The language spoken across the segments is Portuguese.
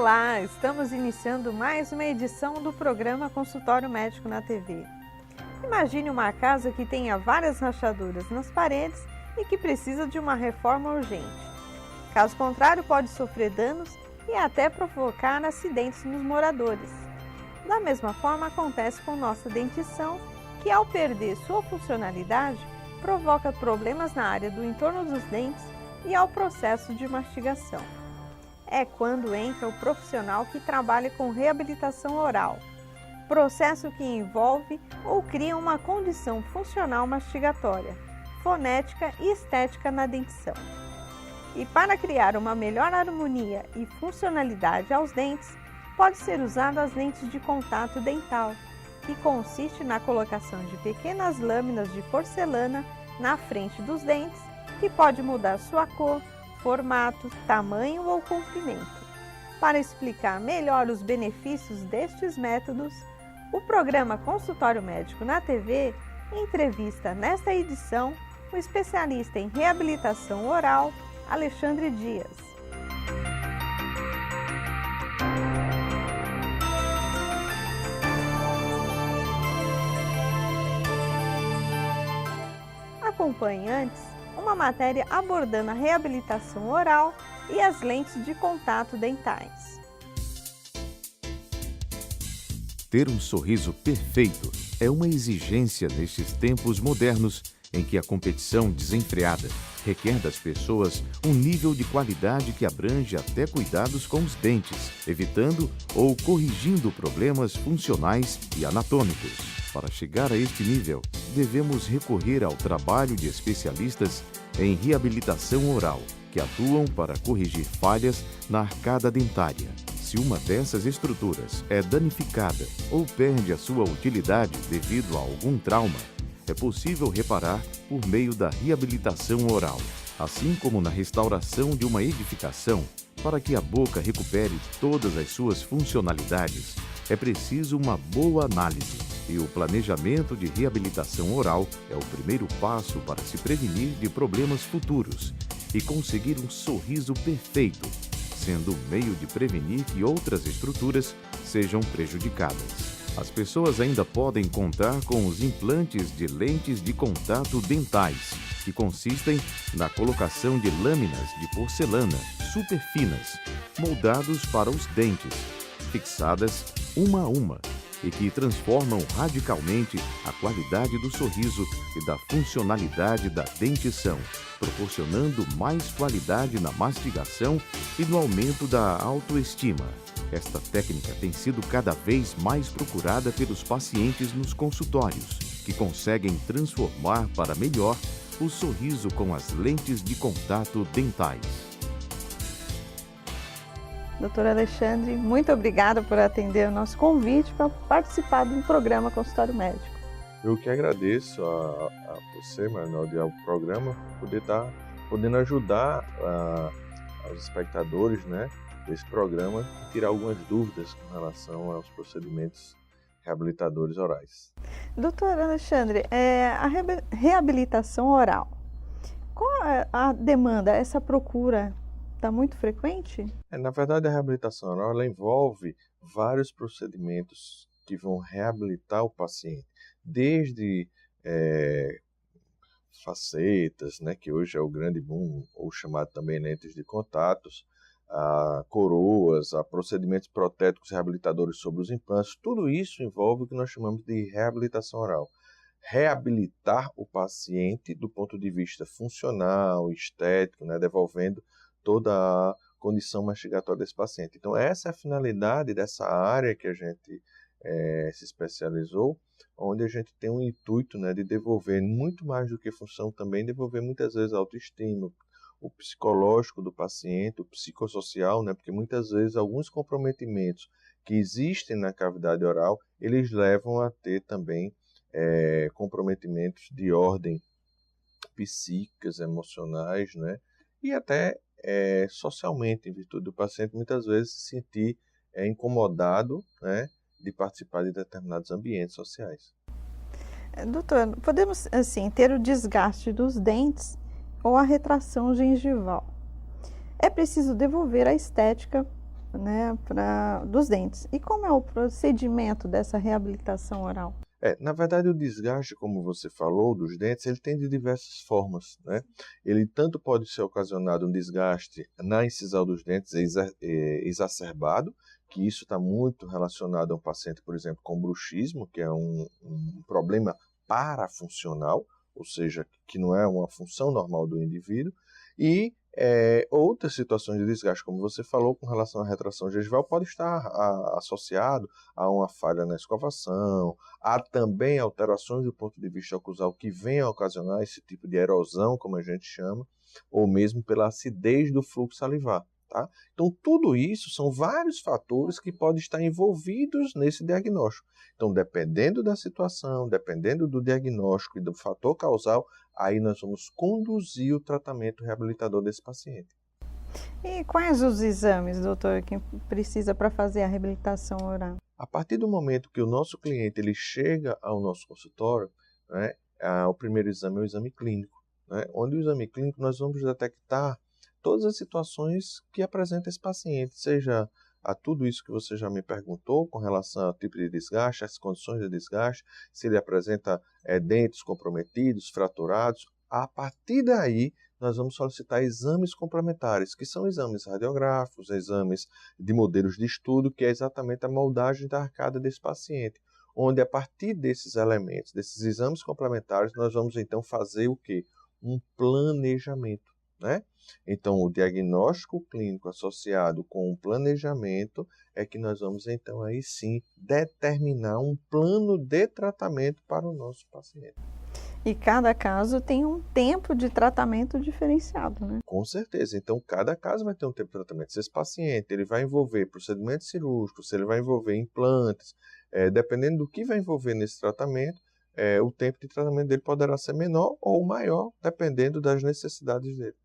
Olá, estamos iniciando mais uma edição do programa Consultório Médico na TV. Imagine uma casa que tenha várias rachaduras nas paredes e que precisa de uma reforma urgente. Caso contrário, pode sofrer danos e até provocar acidentes nos moradores. Da mesma forma, acontece com nossa dentição, que ao perder sua funcionalidade, provoca problemas na área do entorno dos dentes e ao processo de mastigação. É quando entra o profissional que trabalha com reabilitação oral, processo que envolve ou cria uma condição funcional mastigatória, fonética e estética na dentição. E para criar uma melhor harmonia e funcionalidade aos dentes, pode ser usado as lentes de contato dental, que consiste na colocação de pequenas lâminas de porcelana na frente dos dentes, que pode mudar sua cor, formato, tamanho ou comprimento. Para explicar melhor os benefícios destes métodos, o programa Consultório Médico na TV entrevista nesta edição o especialista em reabilitação oral, Alexandre Dias. Acompanhe antes uma matéria abordando a reabilitação oral e as lentes de contato dentais. Ter um sorriso perfeito é uma exigência nestes tempos modernos em que a competição desenfreada requer das pessoas um nível de qualidade que abrange até cuidados com os dentes, evitando ou corrigindo problemas funcionais e anatômicos. Para chegar a este nível, devemos recorrer ao trabalho de especialistas em reabilitação oral, que atuam para corrigir falhas na arcada dentária. Se uma dessas estruturas é danificada ou perde a sua utilidade devido a algum trauma, é possível reparar por meio da reabilitação oral. Assim como na restauração de uma edificação, para que a boca recupere todas as suas funcionalidades, é preciso uma boa análise. E o planejamento de reabilitação oral é o primeiro passo para se prevenir de problemas futuros e conseguir um sorriso perfeito, sendo um meio de prevenir que outras estruturas sejam prejudicadas. As pessoas ainda podem contar com os implantes de lentes de contato dentais, que consistem na colocação de lâminas de porcelana super finas, moldados para os dentes, fixadas uma a uma, e que transformam radicalmente a qualidade do sorriso e da funcionalidade da dentição, proporcionando mais qualidade na mastigação e no aumento da autoestima. Esta técnica tem sido cada vez mais procurada pelos pacientes nos consultórios, que conseguem transformar para melhor o sorriso com as lentes de contato dentais. Doutor Alexandre, muito obrigada por atender o nosso convite para participar do programa Consultório Médico. Eu que agradeço a você, Marinaldi, ao programa, poder estar podendo ajudar os espectadores, né, desse programa e tirar algumas dúvidas com relação aos procedimentos reabilitadores orais. Doutor Alexandre, a reabilitação oral, qual é a demanda, essa procura? Está muito frequente? Na verdade, a reabilitação oral ela envolve vários procedimentos que vão reabilitar o paciente, desde facetas, né, que hoje é o grande boom, ou chamado também lentes de contatos, a coroas, a procedimentos protéticos reabilitadores sobre os implantes. Tudo isso envolve o que nós chamamos de reabilitação oral. Reabilitar o paciente do ponto de vista funcional, estético, né, devolvendo toda a condição mastigatória desse paciente. Então, essa é a finalidade dessa área que a gente se especializou, onde a gente tem um intuito, né, de devolver muito mais do que função, também devolver muitas vezes a autoestima, o psicológico do paciente, o psicossocial, né, porque muitas vezes alguns comprometimentos que existem na cavidade oral, eles levam a ter também comprometimentos de ordem psíquicas, emocionais, né, e até socialmente, em virtude do paciente muitas vezes se sentir incomodado, né, de participar de determinados ambientes sociais. Doutor, podemos assim ter o desgaste dos dentes ou a retração gengival. É preciso devolver a estética né, dos dentes. E como é o procedimento dessa reabilitação oral? Na verdade, o desgaste, como você falou, dos dentes, ele tem de diversas formas, né? Ele tanto pode ser ocasionado um desgaste na incisão dos dentes exacerbado, que isso está muito relacionado a um paciente, por exemplo, com bruxismo, que é um problema parafuncional, ou seja, que não é uma função normal do indivíduo, e outras situações de desgaste, como você falou, com relação à retração gengival, pode estar associado a uma falha na escovação. Há também alterações do ponto de vista oclusal que venham a ocasionar esse tipo de erosão, como a gente chama, ou mesmo pela acidez do fluxo salivar. Tá? Então, tudo isso são vários fatores que podem estar envolvidos nesse diagnóstico. Então, dependendo da situação, dependendo do diagnóstico e do fator causal, aí nós vamos conduzir o tratamento reabilitador desse paciente. E quais os exames, doutor, que precisa para fazer a reabilitação oral? A partir do momento que o nosso cliente ele chega ao nosso consultório, né, o primeiro exame é o exame clínico, né, onde o exame clínico nós vamos detectar todas as situações que apresenta esse paciente, seja a tudo isso que você já me perguntou com relação ao tipo de desgaste, as condições de desgaste, se ele apresenta dentes comprometidos, fraturados. A partir daí, nós vamos solicitar exames complementares, que são exames radiográficos, exames de modelos de estudo, que é exatamente a moldagem da arcada desse paciente, onde a partir desses elementos, desses exames complementares, nós vamos então fazer o quê? Um planejamento, né? Então, o diagnóstico clínico associado com o planejamento é que nós vamos então aí sim determinar um plano de tratamento para o nosso paciente. E cada caso tem um tempo de tratamento diferenciado, né? Com certeza. Então, cada caso vai ter um tempo de tratamento. Se esse paciente ele vai envolver procedimentos cirúrgicos, se ele vai envolver implantes, dependendo do que vai envolver nesse tratamento, o tempo de tratamento dele poderá ser menor ou maior, dependendo das necessidades dele.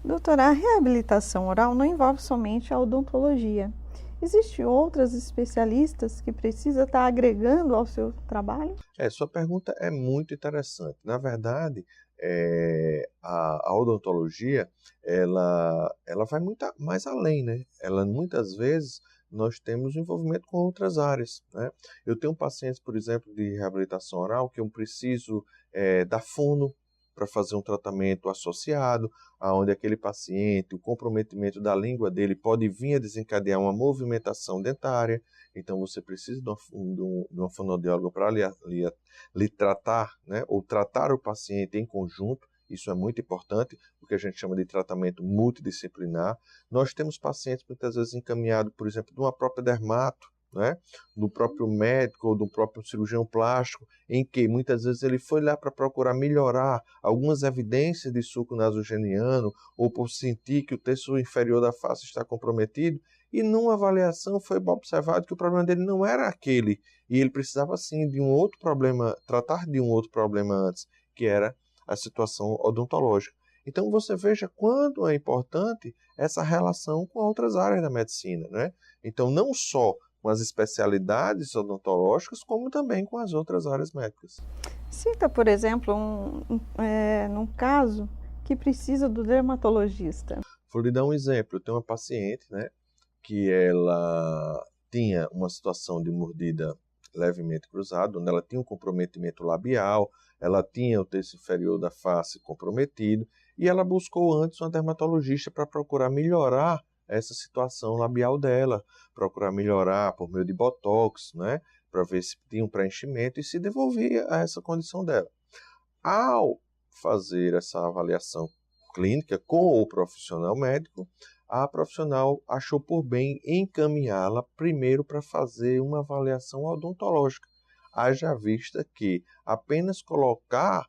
Doutora, a reabilitação oral não envolve somente a odontologia. Existem outras especialistas que precisa estar agregando ao seu trabalho? Sua pergunta é muito interessante. Na verdade, a odontologia ela vai muito mais além, né? Muitas vezes nós temos envolvimento com outras áreas, né? Eu tenho pacientes, por exemplo, de reabilitação oral que eu preciso da fono para fazer um tratamento associado, aonde aquele paciente, o comprometimento da língua dele pode vir a desencadear uma movimentação dentária. Então, você precisa de uma fonoaudióloga para lhe tratar, né, ou tratar o paciente em conjunto. Isso é muito importante, porque a gente chama de tratamento multidisciplinar. Nós temos pacientes muitas vezes encaminhados, por exemplo, de uma própria dermato, né, do próprio médico ou do próprio cirurgião plástico, em que muitas vezes ele foi lá para procurar melhorar algumas evidências de sulco nasogeniano ou por sentir que o terço inferior da face está comprometido, e numa avaliação foi observado que o problema dele não era aquele, e ele precisava sim de um outro problema, tratar de um outro problema antes, que era a situação odontológica. Então você veja quanto é importante essa relação com outras áreas da medicina, né? Então não só com as especialidades odontológicas, como também com as outras áreas médicas. Cita, por exemplo, num caso que precisa do dermatologista. Vou lhe dar um exemplo. Eu tenho uma paciente, né, que ela tinha uma situação de mordida levemente cruzada, onde ela tinha um comprometimento labial, ela tinha o terço inferior da face comprometido, e ela buscou antes uma dermatologista para procurar melhorar essa situação labial dela, procurar melhorar por meio de botox, né, para ver se tinha um preenchimento e se devolvia a essa condição dela. Ao fazer essa avaliação clínica com o profissional médico, a profissional achou por bem encaminhá-la primeiro para fazer uma avaliação odontológica, haja vista que apenas colocar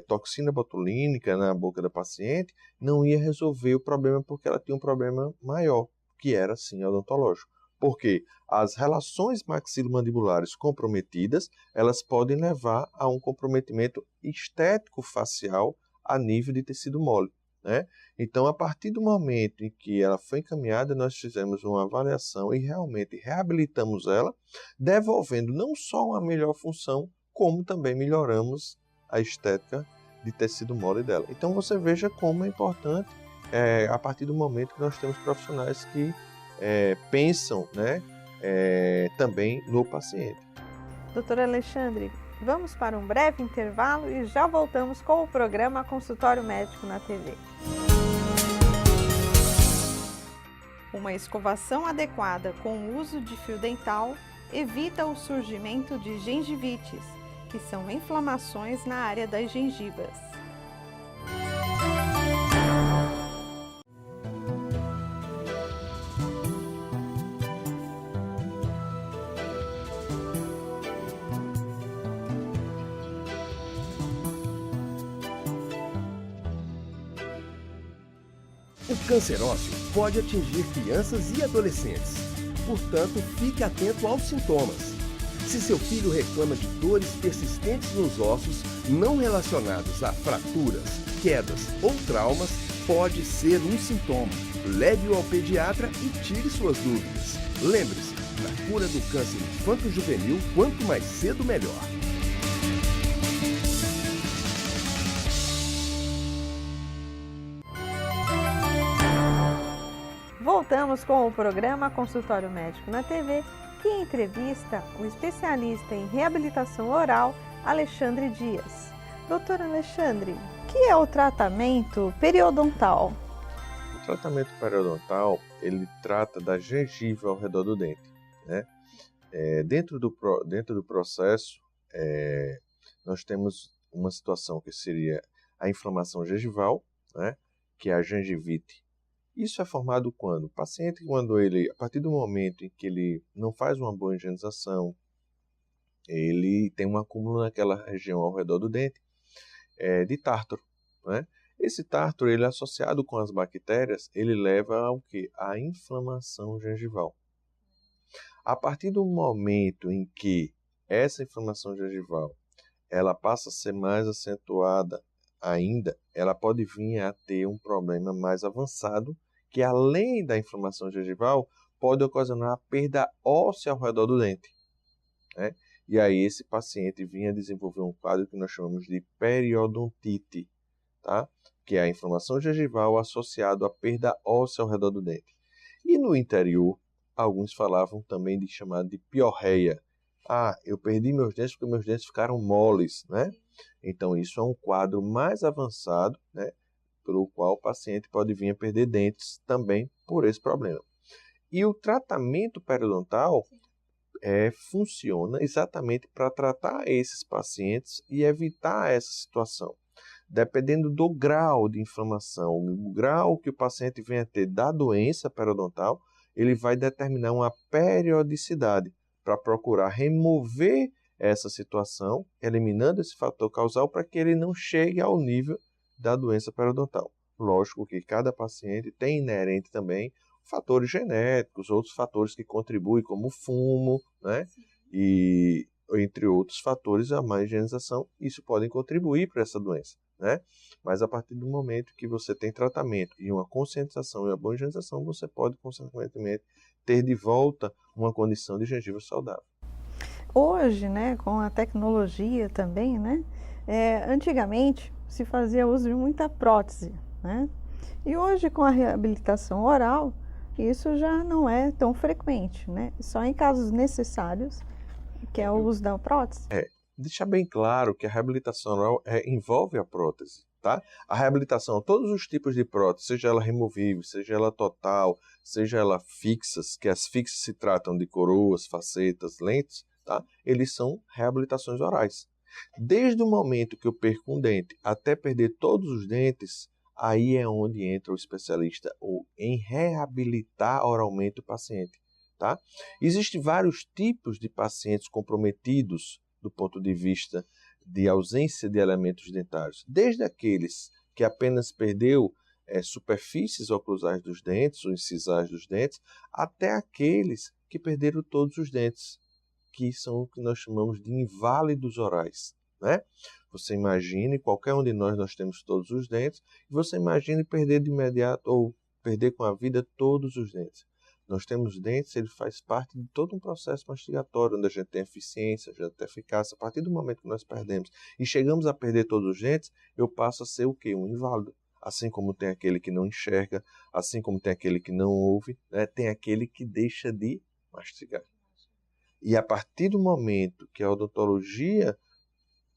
toxina botulínica na boca da paciente não ia resolver o problema, porque ela tinha um problema maior, que era sim odontológico. Porque as relações maxilomandibulares comprometidas, elas podem levar a um comprometimento estético facial a nível de tecido mole, né? Então, a partir do momento em que ela foi encaminhada, nós fizemos uma avaliação e realmente reabilitamos ela, devolvendo não só uma melhor função, como também melhoramos a estética de tecido mole dela. Então você veja como é importante a partir do momento que nós temos profissionais que pensam, né, também no paciente. Doutor Alexandre, vamos para um breve intervalo e já voltamos com o programa Consultório Médico na TV. Uma escovação adequada com o uso de fio dental evita o surgimento de gengivites, que são inflamações na área das gengivas. O câncer ósseo pode atingir crianças e adolescentes. Portanto, fique atento aos sintomas. Se seu filho reclama de dores persistentes nos ossos, não relacionados a fraturas, quedas ou traumas, pode ser um sintoma. Leve-o ao pediatra e tire suas dúvidas. Lembre-se, na cura do câncer infanto-juvenil, quanto mais cedo, melhor. Voltamos com o programa Consultório Médico na TV, que entrevista o especialista em reabilitação oral, Alexandre Dias. Doutor Alexandre, o que é o tratamento periodontal? O tratamento periodontal, ele trata da gengiva ao redor do dente, né? Dentro do processo, nós temos uma situação que seria a inflamação gengival, né? Que é a gengivite. Isso é formado quando? O paciente, a partir do momento em que ele não faz uma boa higienização, ele tem um acúmulo naquela região ao redor do dente de tártaro, né? Esse tártaro, ele associado com as bactérias, ele leva ao quê? À inflamação gengival. A partir do momento em que essa inflamação gengival ela passa a ser mais acentuada ainda, ela pode vir a ter um problema mais avançado, que além da inflamação gengival, pode ocasionar a perda óssea ao redor do dente, né? E aí esse paciente vinha a desenvolver um quadro que nós chamamos de periodontite, tá? Que é a inflamação gengival associada à perda óssea ao redor do dente. E no interior, alguns falavam também de chamado de piorreia. Eu perdi meus dentes porque meus dentes ficaram moles, né? Então isso é um quadro mais avançado, né? Pelo qual o paciente pode vir a perder dentes também por esse problema. E o tratamento periodontal funciona exatamente para tratar esses pacientes e evitar essa situação. Dependendo do grau de inflamação, o grau que o paciente venha a ter da doença periodontal, ele vai determinar uma periodicidade para procurar remover essa situação, eliminando esse fator causal para que ele não chegue ao nível da doença periodontal. Lógico que cada paciente tem inerente também fatores genéticos, outros fatores que contribuem, como o fumo, né? E entre outros fatores, a má higienização, isso podem contribuir para essa doença, né? Mas a partir do momento que você tem tratamento e uma conscientização e uma boa higienização, você pode, consequentemente, ter de volta uma condição de gengiva saudável. Hoje, né, com a tecnologia também, né, antigamente se fazia uso de muita prótese, né? E hoje, com a reabilitação oral, isso já não é tão frequente, né? Só em casos necessários, que é o uso da prótese. Deixar bem claro que a reabilitação oral envolve a prótese, tá? A reabilitação, todos os tipos de prótese, seja ela removível, seja ela total, seja ela fixas, que as fixas se tratam de coroas, facetas, lentes, tá? Eles são reabilitações orais. Desde o momento que eu perco um dente até perder todos os dentes, aí é onde entra o especialista em reabilitar oralmente o paciente, tá? Existem vários tipos de pacientes comprometidos do ponto de vista de ausência de elementos dentários, desde aqueles que apenas perdeu superfícies oclusais dos dentes, ou incisais dos dentes, até aqueles que perderam todos os dentes, que são o que nós chamamos de inválidos orais, né? Você imagine, qualquer um de nós temos todos os dentes, e você imagine perder de imediato ou perder com a vida todos os dentes. Nós temos dentes, ele faz parte de todo um processo mastigatório, onde a gente tem eficiência, a gente tem eficácia. A partir do momento que nós perdemos e chegamos a perder todos os dentes, eu passo a ser o quê? Um inválido. assim como tem aquele que não enxerga, assim como tem aquele que não ouve, né? Tem aquele que deixa de mastigar. E a partir do momento que a odontologia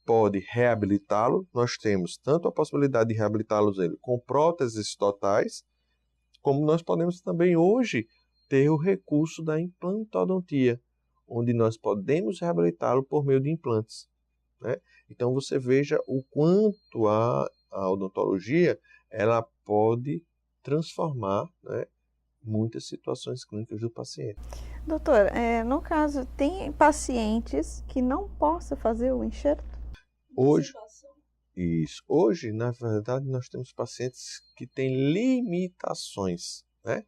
pode reabilitá-lo, nós temos tanto a possibilidade de reabilitá-los com próteses totais, como nós podemos também hoje ter o recurso da implantodontia, onde nós podemos reabilitá-lo por meio de implantes, né? Então você veja o quanto a odontologia ela pode transformar, né, muitas situações clínicas do paciente. Doutor, no caso, tem pacientes que não possam fazer o enxerto? Hoje, na verdade, nós temos pacientes que têm limitações, né?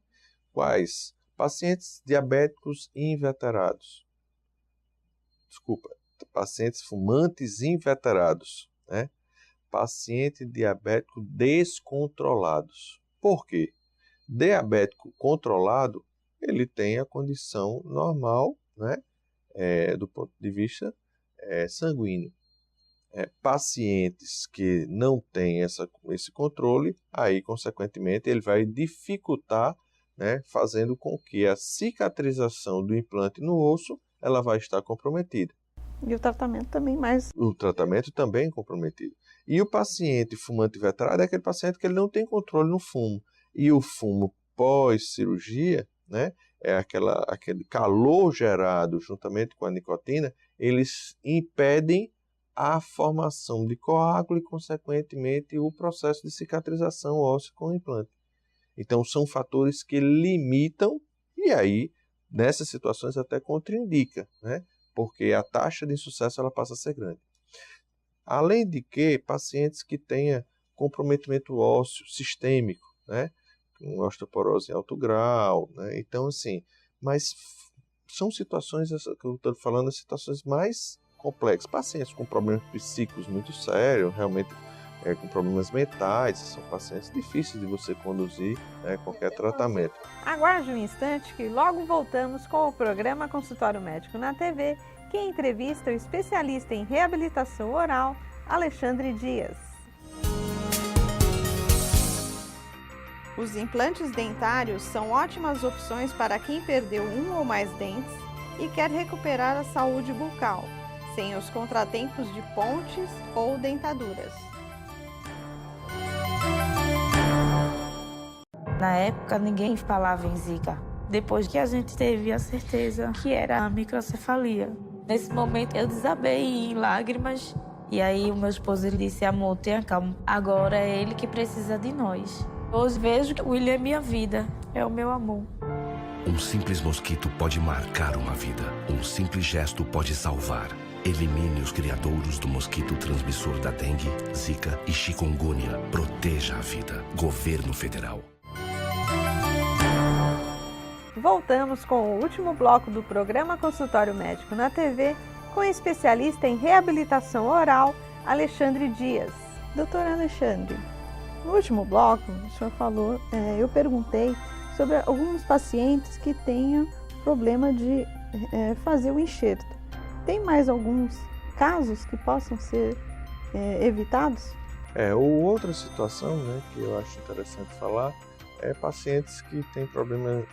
Quais? Pacientes diabéticos inveterados. Pacientes fumantes inveterados, né? Paciente diabético descontrolados. Por quê? Diabético controlado, ele tem a condição normal, né? Do ponto de vista sanguíneo. Pacientes que não têm esse controle, aí, consequentemente, ele vai dificultar, né, fazendo com que a cicatrização do implante no osso ela vai estar comprometida. E o tratamento também mais... O tratamento também comprometido. E o paciente fumante veterado é aquele paciente que ele não tem controle no fumo. E o fumo pós-cirurgia, né, aquele calor gerado juntamente com a nicotina, eles impedem a formação de coágulo e, consequentemente, o processo de cicatrização óssea com o implante. Então, são fatores que limitam e aí, nessas situações, até contraindica, né? Porque a taxa de insucesso ela passa a ser grande. Além de que, pacientes que tenham comprometimento ósseo sistêmico, né? Com osteoporose em alto grau, né? Então, assim, mas são situações, que eu estou falando, situações mais complexos, pacientes com problemas psíquicos muito sérios, realmente com problemas mentais, são pacientes difíceis de você conduzir, né, qualquer tratamento. Aguarde um instante que logo voltamos com o programa Consultório Médico na TV, que entrevista o especialista em reabilitação oral, Alexandre Dias. Os implantes dentários são ótimas opções para quem perdeu um ou mais dentes e quer recuperar a saúde bucal, sem os contratempos de pontes ou dentaduras. Na época, ninguém falava em Zika. Depois que a gente teve a certeza que era a microcefalia. Nesse momento, eu desabei em lágrimas. E aí, o meu esposo ele disse, amor, tenha calma. Agora é ele que precisa de nós. Hoje vejo que o William é minha vida, é o meu amor. Um simples mosquito pode marcar uma vida. Um simples gesto pode salvar. Elimine os criadouros do mosquito transmissor da dengue, zika e chikungunya. Proteja a vida. Governo Federal. Voltamos com o último bloco do programa Consultório Médico na TV, com o especialista em reabilitação oral, Alexandre Dias. Doutor Alexandre, no último bloco, o senhor falou, eu perguntei sobre alguns pacientes que tenham problema de fazer o enxerto. Tem mais alguns casos que possam ser evitados? Outra situação, né, que eu acho interessante falar é pacientes que têm problema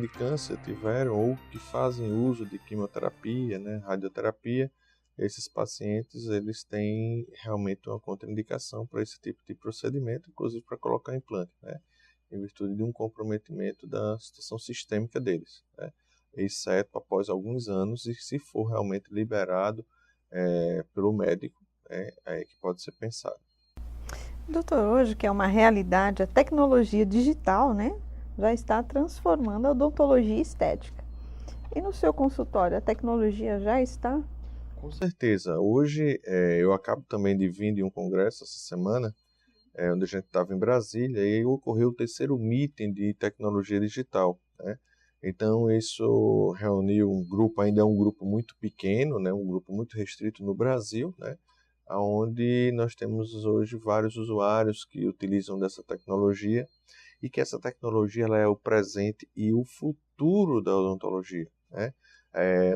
de câncer, tiveram ou que fazem uso de quimioterapia, né, radioterapia. Esses pacientes eles têm realmente uma contraindicação para esse tipo de procedimento, inclusive para colocar implante, né, em virtude de um comprometimento da situação sistêmica deles, né, exceto após alguns anos e se for realmente liberado pelo médico, é que pode ser pensado. Doutor, hoje que é uma realidade, a tecnologia digital, né, já está transformando a odontologia estética. E no seu consultório, a tecnologia já está? Com certeza. Hoje, eu acabo também de vir de um congresso essa semana, onde a gente estava em Brasília, e aí ocorreu o terceiro meeting de tecnologia digital, né? Então, isso reuniu um grupo, ainda é um grupo muito pequeno, né? Um grupo muito restrito no Brasil, né? Onde nós temos hoje vários usuários que utilizam dessa tecnologia e que essa tecnologia ela é o presente e o futuro da odontologia, né?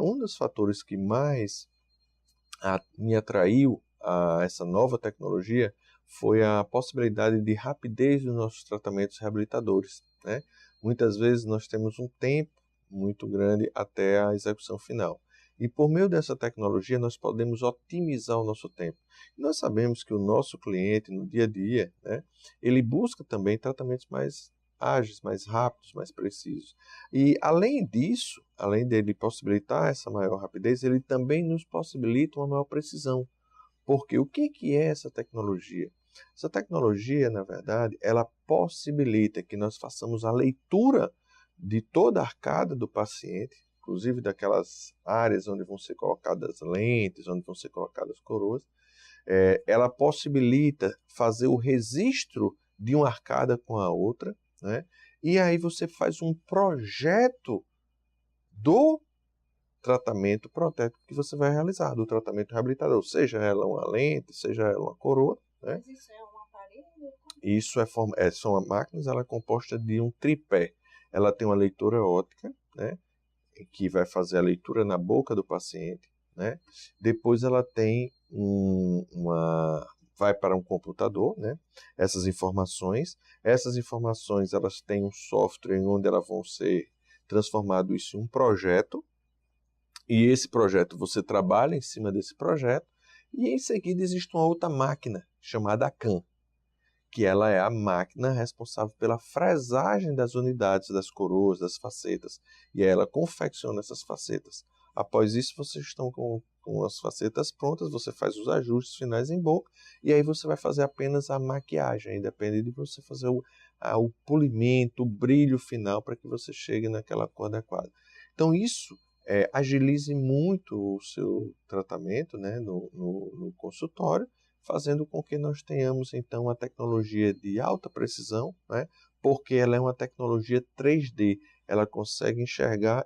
Um dos fatores que mais me atraiu a essa nova tecnologia foi a possibilidade de rapidez dos nossos tratamentos reabilitadores, né? Muitas vezes nós temos um tempo muito grande até a execução final. E por meio dessa tecnologia nós podemos otimizar o nosso tempo. Nós sabemos que o nosso cliente no dia a dia, né, ele busca também tratamentos mais ágeis, mais rápidos, mais precisos. E além disso, além dele possibilitar essa maior rapidez, ele também nos possibilita uma maior precisão. Porque o que é essa tecnologia? Essa tecnologia, na verdade, ela possibilita que nós façamos a leitura de toda a arcada do paciente, inclusive daquelas áreas onde vão ser colocadas lentes, onde vão ser colocadas coroas. Ela possibilita fazer o registro de uma arcada com a outra, né? E aí você faz um projeto do tratamento protético que você vai realizar, do tratamento reabilitador, seja ela uma lente, seja ela uma coroa, né? Mas isso é um aparelho? Isso são máquinas, ela é composta de um tripé. Ela tem uma leitura óptica, né, que vai fazer a leitura na boca do paciente, né? Depois ela tem vai para um computador, né? Essas informações elas têm um software onde elas vão ser transformado isso em um projeto, e esse projeto você trabalha em cima desse projeto, e em seguida existe uma outra máquina chamada CAM, que ela é a máquina responsável pela fresagem das unidades, das coroas, das facetas, e aí ela confecciona essas facetas. Após isso, vocês estão com as facetas prontas, você faz os ajustes finais em boca, e aí você vai fazer apenas a maquiagem, aí depende de você fazer o polimento, o brilho final, para que você chegue naquela cor adequada. Então isso agilize muito o seu tratamento, né, no consultório, fazendo com que nós tenhamos, então, a tecnologia de alta precisão, né, porque ela é uma tecnologia 3D, ela consegue enxergar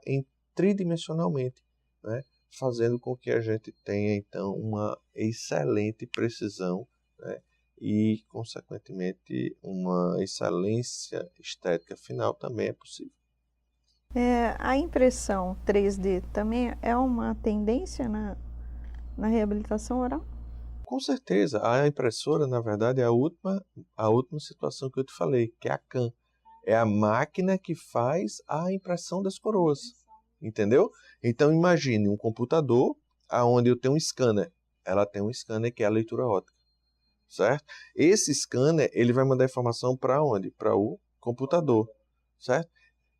tridimensionalmente, né, fazendo com que a gente tenha, então, uma excelente precisão, né, e, consequentemente, uma excelência estética final também é possível. A impressão 3D também é uma tendência na reabilitação oral? Com certeza, a impressora, na verdade, é a última situação que eu te falei, que é a CAM. É a máquina que faz a impressão das coroas, entendeu? Então, imagine um computador onde eu tenho um scanner. Ela tem um scanner que é a leitura óptica, certo? Esse scanner, ele vai mandar informação para onde? Para o computador, certo?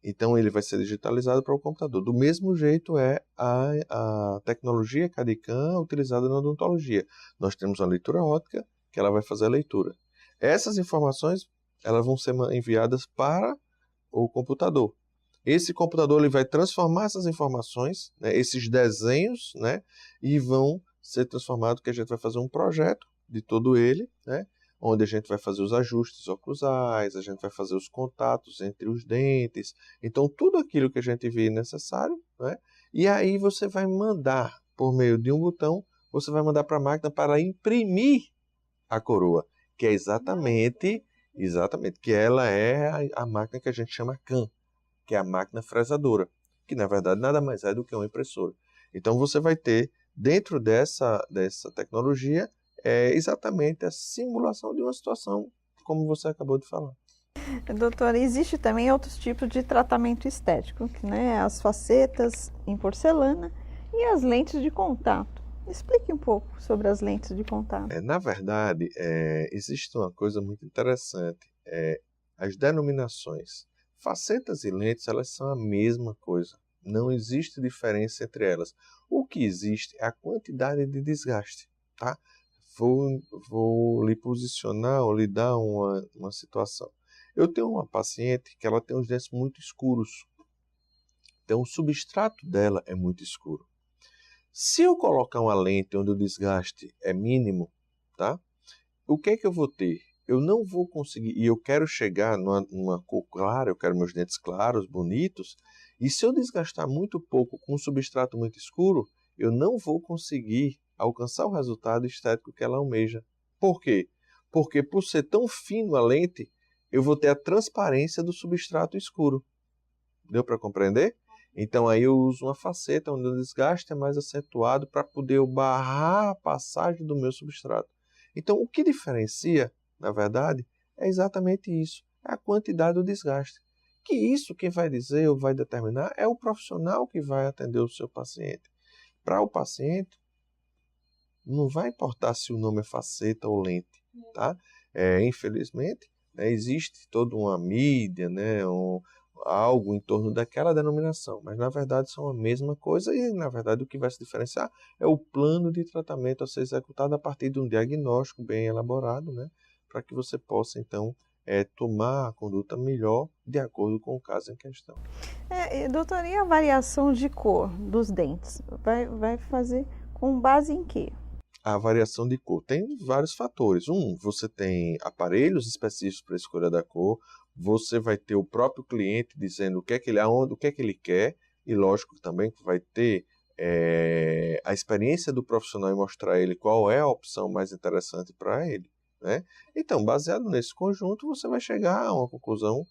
Então, ele vai ser digitalizado para o computador. Do mesmo jeito é a tecnologia CAD/CAM utilizada na odontologia. Nós temos a leitura óptica, que ela vai fazer a leitura. Essas informações elas vão ser enviadas para o computador. Esse computador ele vai transformar essas informações, né, esses desenhos, né, e vão ser transformados, que a gente vai fazer um projeto de todo ele, né, onde a gente vai fazer os ajustes oclusais, a gente vai fazer os contatos entre os dentes, então tudo aquilo que a gente vê necessário, né? E aí você vai mandar, por meio de um botão, você vai mandar para a máquina para imprimir a coroa, que é exatamente, que ela é a máquina que a gente chama CAM, que é a máquina fresadora, que na verdade nada mais é do que uma impressora. Então você vai ter, dentro dessa tecnologia, exatamente a simulação de uma situação, como você acabou de falar. Doutora, existe também outros tipos de tratamento estético, né? As facetas em porcelana e as lentes de contato. Explique um pouco sobre as lentes de contato. Na verdade, existe uma coisa muito interessante. As denominações. Facetas e lentes, elas são a mesma coisa. Não existe diferença entre elas. O que existe é a quantidade de desgaste, tá? Vou lhe posicionar ou lhe dar uma situação. Eu tenho uma paciente que ela tem os dentes muito escuros. Então, o substrato dela é muito escuro. Se eu colocar uma lente onde o desgaste é mínimo, tá? O que é que eu vou ter? Eu não vou conseguir, e eu quero chegar numa cor clara, eu quero meus dentes claros, bonitos, e se eu desgastar muito pouco com um substrato muito escuro, eu não vou conseguir alcançar o resultado estético que ela almeja. Por quê? Porque por ser tão fino a lente, eu vou ter a transparência do substrato escuro. Deu para compreender? Então aí eu uso uma faceta onde o desgaste é mais acentuado para poder barrar a passagem do meu substrato. Então o que diferencia na verdade, é exatamente isso, é a quantidade do desgaste. Que isso quem vai dizer ou vai determinar é o profissional que vai atender o seu paciente. Para o paciente, não vai importar se o nome é faceta ou lente, tá? Infelizmente, né, existe toda uma mídia, né, algo em torno daquela denominação, mas na verdade são a mesma coisa e na verdade o que vai se diferenciar é o plano de tratamento a ser executado a partir de um diagnóstico bem elaborado, né, para que você possa então tomar a conduta melhor de acordo com o caso em questão. Doutor, e a variação de cor dos dentes? Vai fazer com base em quê? A variação de cor tem vários fatores. Você tem aparelhos específicos para a escolha da cor, você vai ter o próprio cliente dizendo o que é que ele quer, e lógico também que vai ter a experiência do profissional em mostrar a ele qual é a opção mais interessante para ele, né? Então, baseado nesse conjunto, você vai chegar a uma conclusão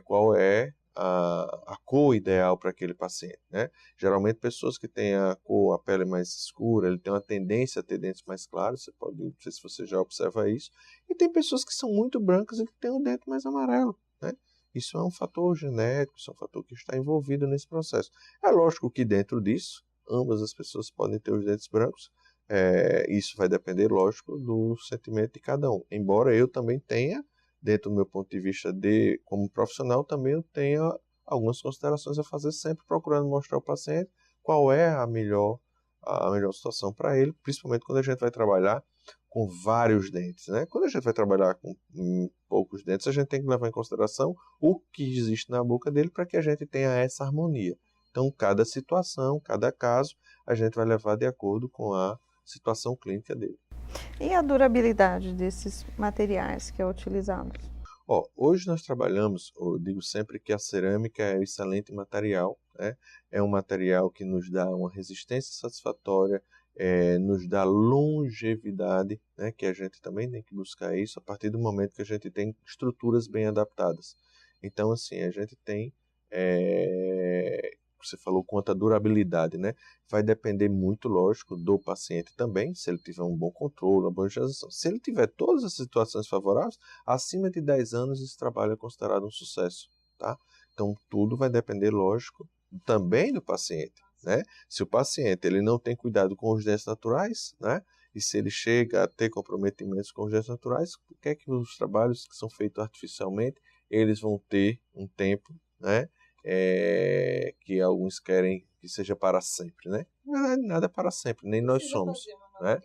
qual é a cor ideal para aquele paciente, né? Geralmente pessoas que têm a pele mais escura, ele tem uma tendência a ter dentes mais claros, não sei se você já observa isso, e tem pessoas que são muito brancas e que têm o dente mais amarelo, né? Isso é um fator genético, isso é um fator que está envolvido nesse processo. É lógico que dentro disso, ambas as pessoas podem ter os dentes brancos, isso vai depender, lógico, do sentimento de cada um. Embora eu também tenha, dentro do meu ponto de vista como profissional, também eu tenho algumas considerações a fazer, sempre procurando mostrar ao paciente qual é a melhor situação para ele, principalmente quando a gente vai trabalhar com vários dentes, né? Quando a gente vai trabalhar com poucos dentes, a gente tem que levar em consideração o que existe na boca dele para que a gente tenha essa harmonia. Então, cada situação, cada caso, a gente vai levar de acordo com a situação clínica dele. E a durabilidade desses materiais que é utilizado? Hoje nós trabalhamos, eu digo sempre que a cerâmica é um excelente material, né? É um material que nos dá uma resistência satisfatória, nos dá longevidade, né? Que a gente também tem que buscar isso a partir do momento que a gente tem estruturas bem adaptadas. Então, assim, a gente tem, você falou quanto à durabilidade, né? Vai depender muito, lógico, do paciente também, se ele tiver um bom controle, uma boa higienização. Se ele tiver todas as situações favoráveis, acima de 10 anos esse trabalho é considerado um sucesso, tá? Então, tudo vai depender, lógico, também do paciente, né? Se o paciente ele não tem cuidado com os dentes naturais, né? E se ele chega a ter comprometimentos com os dentes naturais, o que é que os trabalhos que são feitos artificialmente, eles vão ter um tempo, né? Que alguns querem que seja para sempre, né? Na verdade, nada é para sempre, nem nós somos, né?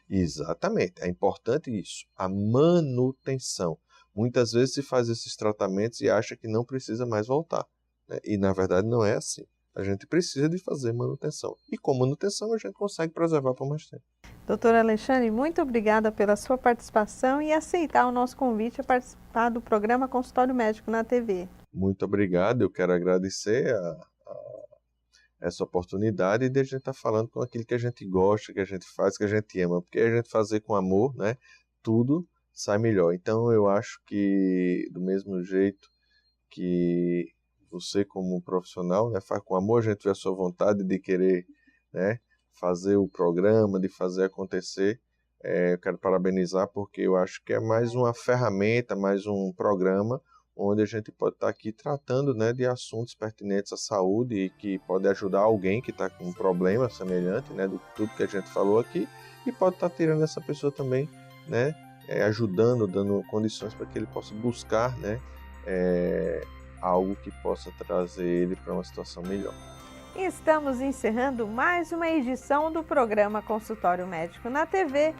Exatamente, é importante isso, a manutenção. Muitas vezes se faz esses tratamentos e acha que não precisa mais voltar, né? E na verdade não é assim. A gente precisa de fazer manutenção. E com manutenção a gente consegue preservar por mais tempo. Doutor Alexandre, muito obrigada pela sua participação e aceitar o nosso convite a participar do programa Consultório Médico na TV. Muito obrigado, eu quero agradecer essa oportunidade de a gente estar falando com aquilo que a gente gosta, que a gente faz, que a gente ama, porque a gente fazer com amor, né, tudo sai melhor. Então eu acho que do mesmo jeito que você como profissional, né, faz com amor, a gente vê a sua vontade de querer, né, fazer o programa, de fazer acontecer. Eu quero parabenizar porque eu acho que é mais uma ferramenta, mais um programa onde a gente pode estar aqui tratando, né, de assuntos pertinentes à saúde e que pode ajudar alguém que está com um problema semelhante, né, do tudo que a gente falou aqui, e pode estar tirando essa pessoa também, né, ajudando, dando condições para que ele possa buscar, né, algo que possa trazer ele para uma situação melhor. Estamos encerrando mais uma edição do programa Consultório Médico na TV,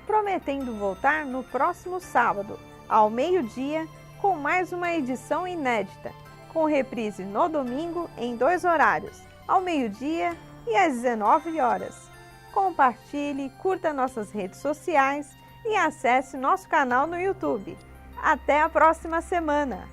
prometendo voltar no próximo sábado, ao meio-dia, com mais uma edição inédita, com reprise no domingo em 2 horários, ao meio-dia e às 19 horas. Compartilhe, curta nossas redes sociais e acesse nosso canal no YouTube. Até a próxima semana!